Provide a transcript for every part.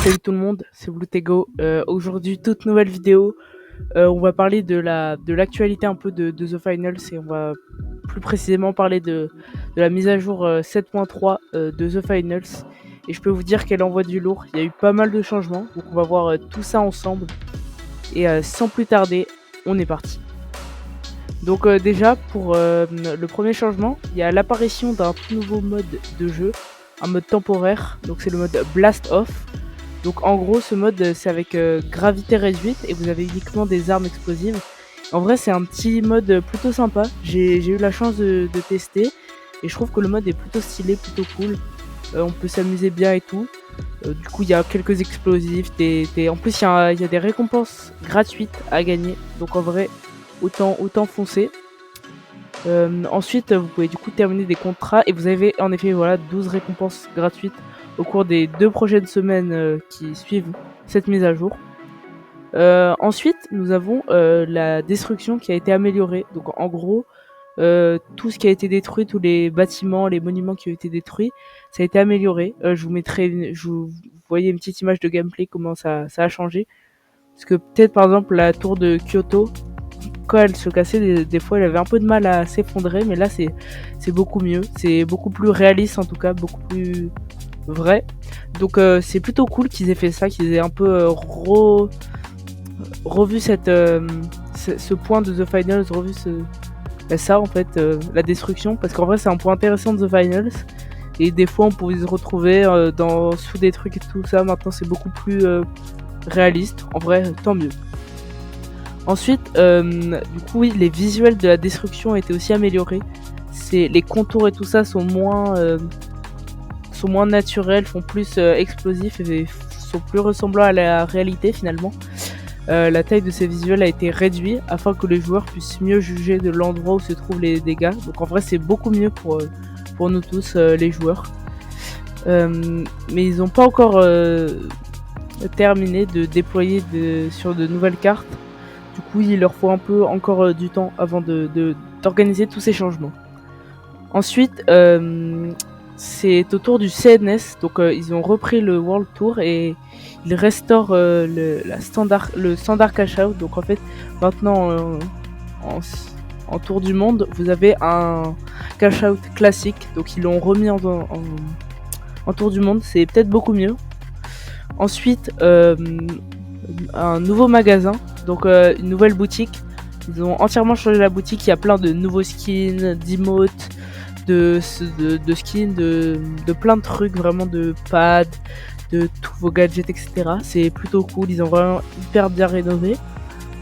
Salut tout le monde, c'est Bluetego. Aujourd'hui, toute nouvelle vidéo. On va parler de l'actualité un peu de The Finals et on va plus précisément parler de la mise à jour 7.3 de The Finals. Et je peux vous dire qu'elle envoie du lourd. Il y a eu pas mal de changements, donc on va voir tout ça ensemble. Et sans plus tarder, on est parti. Donc déjà, pour le premier changement, il y a l'apparition d'un tout nouveau mode de jeu, un mode temporaire. Donc c'est le mode Blast Off. Donc en gros, ce mode, c'est avec gravité réduite et vous avez uniquement des armes explosives. En vrai, c'est un petit mode plutôt sympa. J'ai eu la chance de tester et je trouve que le mode est plutôt stylé, plutôt cool. On peut s'amuser bien et tout. Du coup, il y a quelques explosifs. En plus, il y a des récompenses gratuites à gagner. Donc en vrai, autant foncer. Ensuite, vous pouvez du coup terminer des contrats et vous avez en effet 12 récompenses gratuites au cours des 2 prochaines semaines qui suivent cette mise à jour. Ensuite, nous avons la destruction qui a été améliorée. Donc en gros, tout ce qui a été détruit, tous les bâtiments, les monuments qui ont été détruits, ça a été amélioré. Vous voyez une petite image de gameplay comment ça a changé. Parce que peut-être par exemple la tour de Kyoto, quand elle se cassait, des fois elle avait un peu de mal à s'effondrer, mais là c'est beaucoup mieux, c'est beaucoup plus réaliste en tout cas, beaucoup plus vrai. Donc c'est plutôt cool qu'ils aient fait ça, qu'ils aient un peu revu ce point de The Finals, revu ça en fait, la destruction, parce qu'en vrai c'est un point intéressant de The Finals. Et des fois on pouvait se retrouver sous des trucs et tout ça, maintenant c'est beaucoup plus réaliste, en vrai tant mieux. Ensuite, du coup, oui, les visuels de la destruction ont été aussi améliorés. Les contours et tout ça sont moins naturels, font plus explosifs et sont plus ressemblants à la réalité finalement. La taille de ces visuels a été réduite afin que les joueurs puissent mieux juger de l'endroit où se trouvent les dégâts. Donc en vrai, c'est beaucoup mieux pour nous tous, les joueurs. Mais ils n'ont pas encore terminé de déployer sur de nouvelles cartes. Du coup, il leur faut un peu encore du temps avant d'organiser tous ces changements. Ensuite, c'est au tour du CNS. Donc, ils ont repris le World Tour et ils restaurent le standard cash out. Donc, en fait, maintenant, en tour du monde, vous avez un cash out classique. Donc, ils l'ont remis en tour du monde. C'est peut-être beaucoup mieux. Ensuite, un nouveau magasin. Donc une nouvelle boutique. Ils ont entièrement changé la boutique. Il y a plein de nouveaux skins, d'emotes, de skins, de plein de trucs, vraiment de pads, de tous vos gadgets, etc. C'est plutôt cool. Ils ont vraiment hyper bien rénové.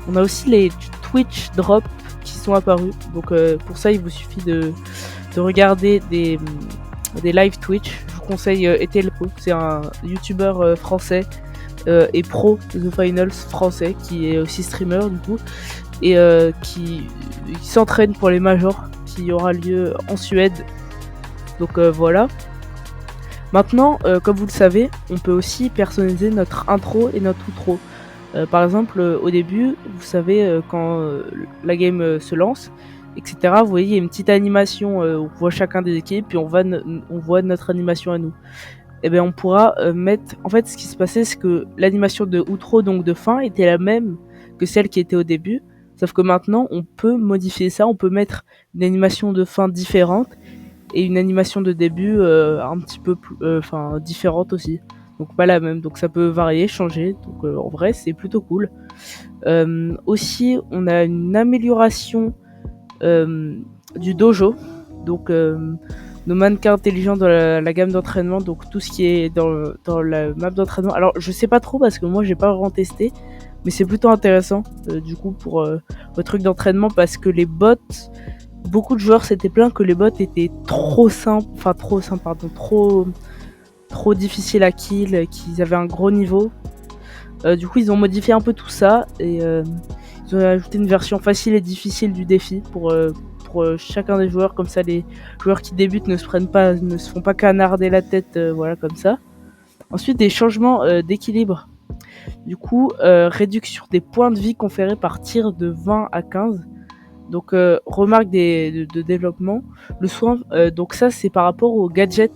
On a aussi les Twitch drops qui sont apparus. Donc pour ça, il vous suffit de regarder des live Twitch. Je vous conseille Etelpo. C'est un YouTuber français. Et pro The Finals français qui est aussi streamer du coup et qui s'entraîne pour les majors qui aura lieu en Suède. Donc voilà. Maintenant, comme vous le savez, on peut aussi personnaliser notre intro et notre outro. Par exemple, au début, vous savez, quand la game se lance, etc., vous voyez, il y a une petite animation où on voit chacun des équipes, puis on voit notre animation à nous. Et bien on pourra mettre... En fait, ce qui se passait, c'est que l'animation de outro, donc de fin, était la même que celle qui était au début. Sauf que maintenant, on peut modifier ça. On peut mettre une animation de fin différente et une animation de début un petit peu différente aussi. Donc pas la même. Donc ça peut varier, changer. Donc en vrai, c'est plutôt cool. Aussi, on a une amélioration du dojo. Donc... nos mannequins intelligents dans la gamme d'entraînement, donc tout ce qui est dans la map d'entraînement. Alors je sais pas trop parce que moi j'ai pas vraiment testé, mais c'est plutôt intéressant du coup pour le truc d'entraînement parce que les bots, beaucoup de joueurs s'étaient plaints que les bots étaient trop difficiles à kill, qu'ils avaient un gros niveau. Du coup ils ont modifié un peu tout ça et ils ont ajouté une version facile et difficile du défi pour chacun des joueurs, comme ça les joueurs qui débutent ne se font pas canarder la tête, voilà comme ça. Ensuite des changements d'équilibre. Du coup, réduction des points de vie conférés par tir de 20 à 15. Donc remarque de développement. Le soin, donc ça c'est par rapport au gadget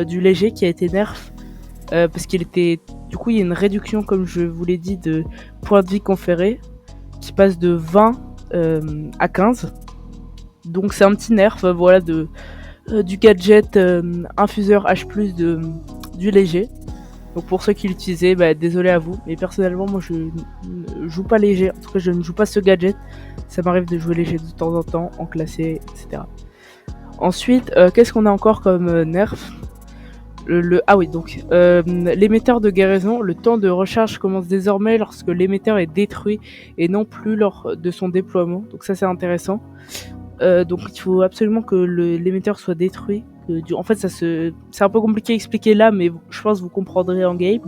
du léger qui a été nerf parce qu'il était Du coup, il y a une réduction, comme je vous l'ai dit, de points de vie conférés qui passe de 20 à 15. Donc c'est un petit nerf, voilà, du gadget infuseur H+, du léger. Donc pour ceux qui l'utilisaient, désolé à vous. Mais personnellement, moi je ne joue pas léger. En tout cas, je ne joue pas ce gadget. Ça m'arrive de jouer léger de temps en temps, en classé, etc. Ensuite, qu'est-ce qu'on a encore comme nerf? Ah oui, donc l'émetteur de guérison, le temps de recharge commence désormais lorsque l'émetteur est détruit et non plus lors de son déploiement. Donc ça c'est intéressant. Donc il faut absolument que l'émetteur soit détruit. En fait, c'est un peu compliqué à expliquer là, mais je pense que vous comprendrez en game.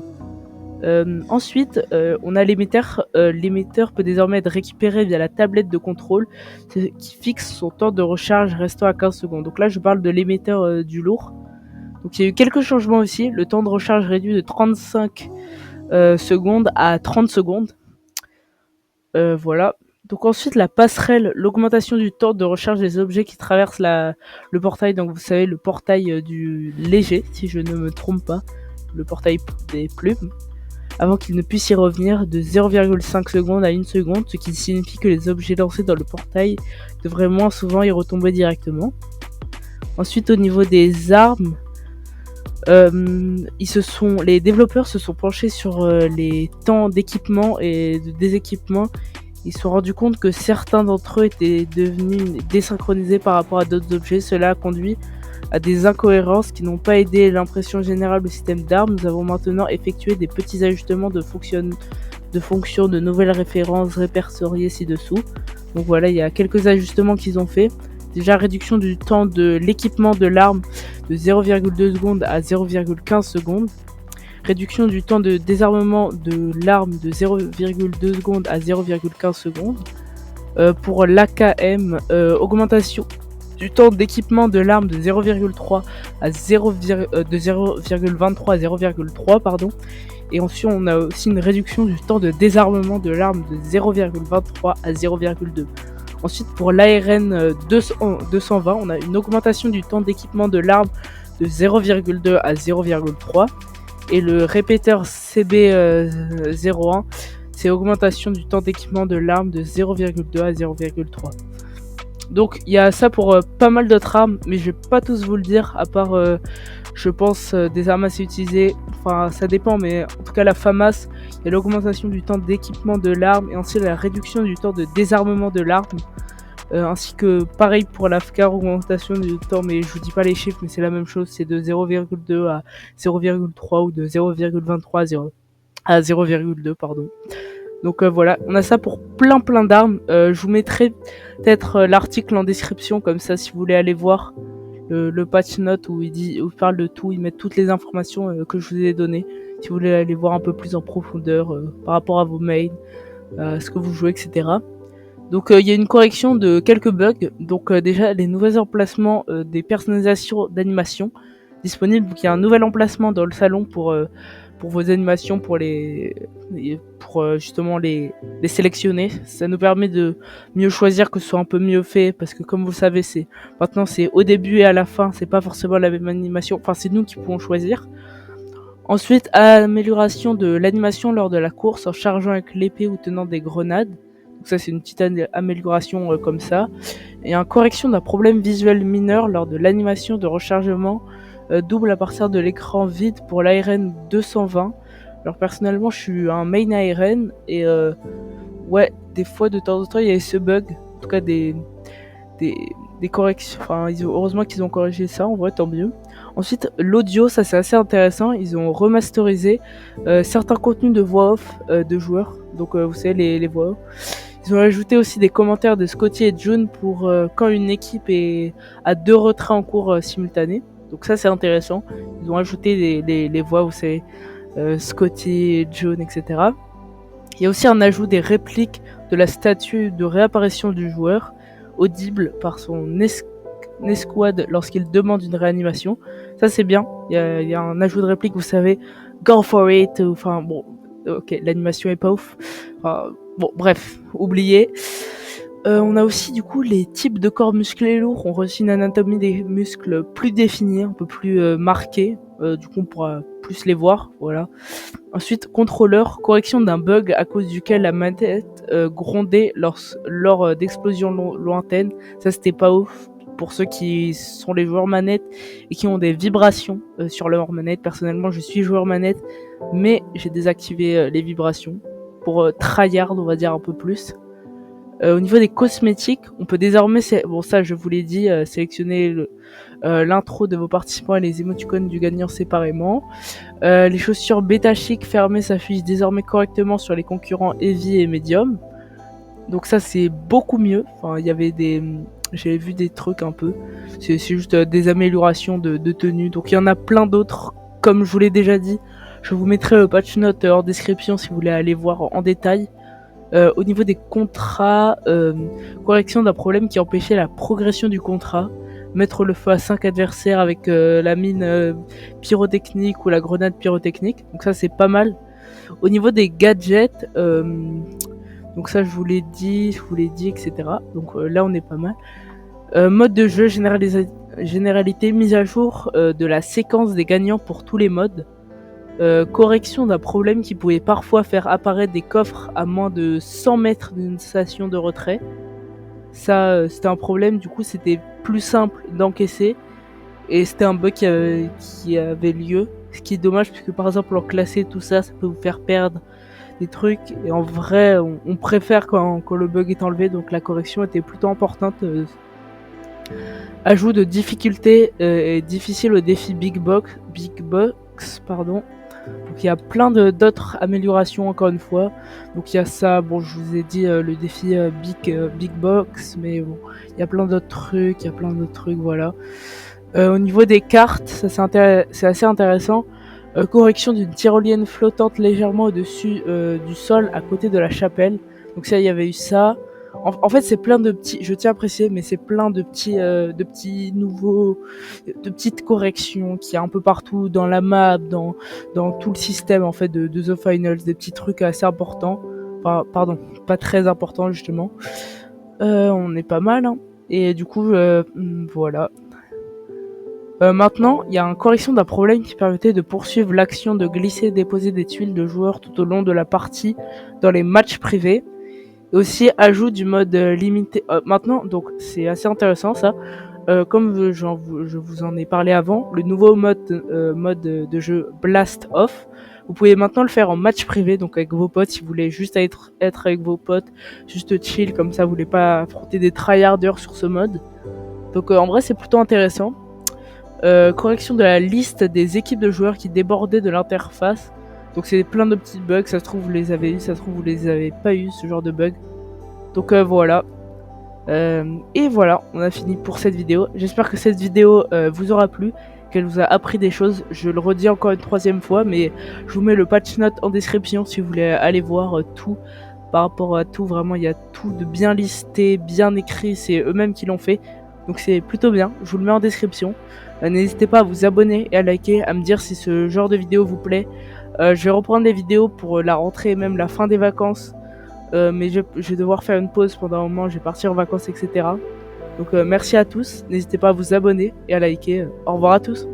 Ensuite, on a l'émetteur. L'émetteur peut désormais être récupéré via la tablette de contrôle qui fixe son temps de recharge restant à 15 secondes. Donc là, je parle de l'émetteur du lourd. Donc il y a eu quelques changements aussi. Le temps de recharge réduit de 35 secondes à 30 secondes. Voilà. Donc ensuite, la passerelle, l'augmentation du temps de recharge des objets qui traversent le portail. Donc vous savez, le portail du léger, si je ne me trompe pas. Le portail des plumes. Avant qu'il ne puisse y revenir de 0,5 secondes à 1 seconde, ce qui signifie que les objets lancés dans le portail devraient moins souvent y retomber directement. Ensuite, au niveau des armes, les développeurs se sont penchés sur les temps d'équipement et de déséquipement. Ils se sont rendus compte que certains d'entre eux étaient devenus désynchronisés par rapport à d'autres objets. Cela a conduit à des incohérences qui n'ont pas aidé l'impression générale du système d'armes. Nous avons maintenant effectué des petits ajustements de fonction de nouvelles références répertoriées ci-dessous. Donc voilà, il y a quelques ajustements qu'ils ont fait. Déjà, réduction du temps de l'équipement de l'arme de 0,2 secondes à 0,15 secondes. Réduction du temps de désarmement de l'arme de 0,2 secondes à 0,15 secondes. Pour l'AKM, augmentation du temps d'équipement de l'arme de 0,3 à 0,23 à 0,3 pardon. Et ensuite on a aussi une réduction du temps de désarmement de l'arme de 0,23 à 0,2. Ensuite pour l'ARN 220, on a une augmentation du temps d'équipement de l'arme de 0,2 à 0,3. Et le répéteur CB01, c'est augmentation du temps d'équipement de l'arme de 0,2 à 0,3. Donc il y a ça pour pas mal d'autres armes, mais je vais pas tous vous le dire, à part je pense des armes assez utilisées. Enfin ça dépend, mais en tout cas la FAMAS, il y a l'augmentation du temps d'équipement de l'arme et ensuite la réduction du temps de désarmement de l'arme. Ainsi que pareil pour l'AFCAR, augmentation du temps, mais je vous dis pas les chiffres, mais c'est la même chose, c'est de 0,2 à 0,3 ou de 0,23 à 0,2 pardon. Donc voilà, on a ça pour plein d'armes. Je vous mettrai peut-être l'article en description, comme ça si vous voulez aller voir le patch note où il parle de tout, il met toutes les informations que je vous ai données. Si vous voulez aller voir un peu plus en profondeur par rapport à vos mails, ce que vous jouez, etc. Donc il y a une correction de quelques bugs. Donc déjà les nouveaux emplacements des personnalisations d'animation disponibles. Donc il y a un nouvel emplacement dans le salon pour vos animations, pour justement les sélectionner. Ça nous permet de mieux choisir, que ce soit un peu mieux fait, parce que comme vous le savez, maintenant c'est au début et à la fin, c'est pas forcément la même animation. Enfin c'est nous qui pouvons choisir. Ensuite, amélioration de l'animation lors de la course en chargeant avec l'épée ou tenant des grenades. Donc ça c'est une petite amélioration comme ça. Et une correction d'un problème visuel mineur lors de l'animation de rechargement double à partir de l'écran vide pour l'ARN 220. Alors personnellement je suis un main ARN et ouais, des fois de temps en temps il y a ce bug, en tout cas des corrections, enfin heureusement qu'ils ont corrigé ça, en vrai tant mieux. Ensuite l'audio, ça c'est assez intéressant, ils ont remasterisé certains contenus de voix off de joueurs, donc vous savez les voix off. Ils ont ajouté aussi des commentaires de Scotty et June pour quand une équipe est à 2 retraits en cours simultanés. Donc ça c'est intéressant. Ils ont ajouté les voix, vous savez, Scotty, June, etc. Il y a aussi un ajout des répliques de la statue de réapparition du joueur, audible par son escouade lorsqu'il demande une réanimation. Ça c'est bien. Il y a un ajout de réplique, vous savez, go for it. Enfin bon, ok, l'animation est pas ouf. Enfin, bon, bref, oubliez. On a aussi du coup les types de corps musclés lourds ont reçu une anatomie des muscles plus définie, un peu plus marquée. Du coup on pourra plus les voir, voilà. Ensuite, contrôleur, correction d'un bug à cause duquel la manette grondait lors d'explosions lointaines. Ça, c'était pas ouf pour ceux qui sont les joueurs manettes et qui ont des vibrations sur leur manette. Personnellement, je suis joueur manette, mais j'ai désactivé les vibrations pour tryhard, on va dire un peu plus. Au niveau des cosmétiques, on peut désormais, bon ça je vous l'ai dit, sélectionner l'intro de vos participants et les émoticônes du gagnant séparément. Les chaussures bêta chic fermées s'affichent désormais correctement sur les concurrents heavy et medium. Donc ça c'est beaucoup mieux. Enfin, il y avait j'avais vu des trucs un peu. C'est juste des améliorations de tenue. Donc il y en a plein d'autres. Comme je vous l'ai déjà dit, je vous mettrai le patch note en description si vous voulez aller voir en détail. Au niveau des contrats, correction d'un problème qui empêchait la progression du contrat. Mettre le feu à 5 adversaires avec la mine pyrotechnique ou la grenade pyrotechnique. Donc ça c'est pas mal. Au niveau des gadgets, donc ça je vous l'ai dit, etc. Donc là on est pas mal. Mode de jeu, généralité, mise à jour de la séquence des gagnants pour tous les modes. Correction d'un problème qui pouvait parfois faire apparaître des coffres à moins de 100 mètres d'une station de retrait. Ça, c'était un problème, du coup c'était plus simple d'encaisser. Et c'était un bug qui avait lieu. Ce qui est dommage, parce que par exemple en classé, tout ça, ça peut vous faire perdre des trucs. Et en vrai, on préfère quand le bug est enlevé, donc la correction était plutôt importante. Ajout de difficulté et difficile au défi Big Box, pardon. Donc il y a plein d'autres améliorations encore une fois. Donc il y a ça, bon je vous ai dit le défi Big Box, mais bon, il y a plein d'autres trucs, voilà. Au niveau des cartes, ça c'est assez intéressant. Correction d'une tyrolienne flottante légèrement au-dessus du sol à côté de la chapelle. Donc ça, il y avait eu ça. En fait, c'est plein de petits, je tiens à préciser, mais c'est plein de petits nouveaux, de petites corrections qui y a un peu partout dans la map, dans tout le système en fait de The Finals, des petits trucs assez importants. Enfin, pardon, pas très importants justement. On est pas mal, hein. Et du coup, voilà. Maintenant, il y a une correction d'un problème qui permettait de poursuivre l'action de glisser et déposer des tuiles de joueurs tout au long de la partie dans les matchs privés. Et aussi, ajout du mode limité. Maintenant, donc c'est assez intéressant ça. Comme je vous en ai parlé avant, le nouveau mode de jeu Blast Off, vous pouvez maintenant le faire en match privé, donc avec vos potes, si vous voulez juste être avec vos potes, juste chill, comme ça vous voulez pas affronter des tryharders sur ce mode. Donc en vrai c'est plutôt intéressant. Correction de la liste des équipes de joueurs qui débordaient de l'interface. Donc c'est plein de petits bugs, ça se trouve vous les avez eu, ça se trouve vous les avez pas eu, ce genre de bug. Donc voilà. Et voilà, on a fini pour cette vidéo. J'espère que cette vidéo vous aura plu, qu'elle vous a appris des choses. Je le redis encore une troisième fois, mais je vous mets le patch note en description si vous voulez aller voir tout. Par rapport à tout, vraiment il y a tout de bien listé, bien écrit, c'est eux-mêmes qui l'ont fait. Donc c'est plutôt bien, je vous le mets en description. N'hésitez pas à vous abonner et à liker, à me dire si ce genre de vidéo vous plaît. Je vais reprendre les vidéos pour la rentrée et même la fin des vacances. Mais je vais devoir faire une pause pendant un moment, je vais partir en vacances, etc. Donc merci à tous, n'hésitez pas à vous abonner et à liker. Au revoir à tous.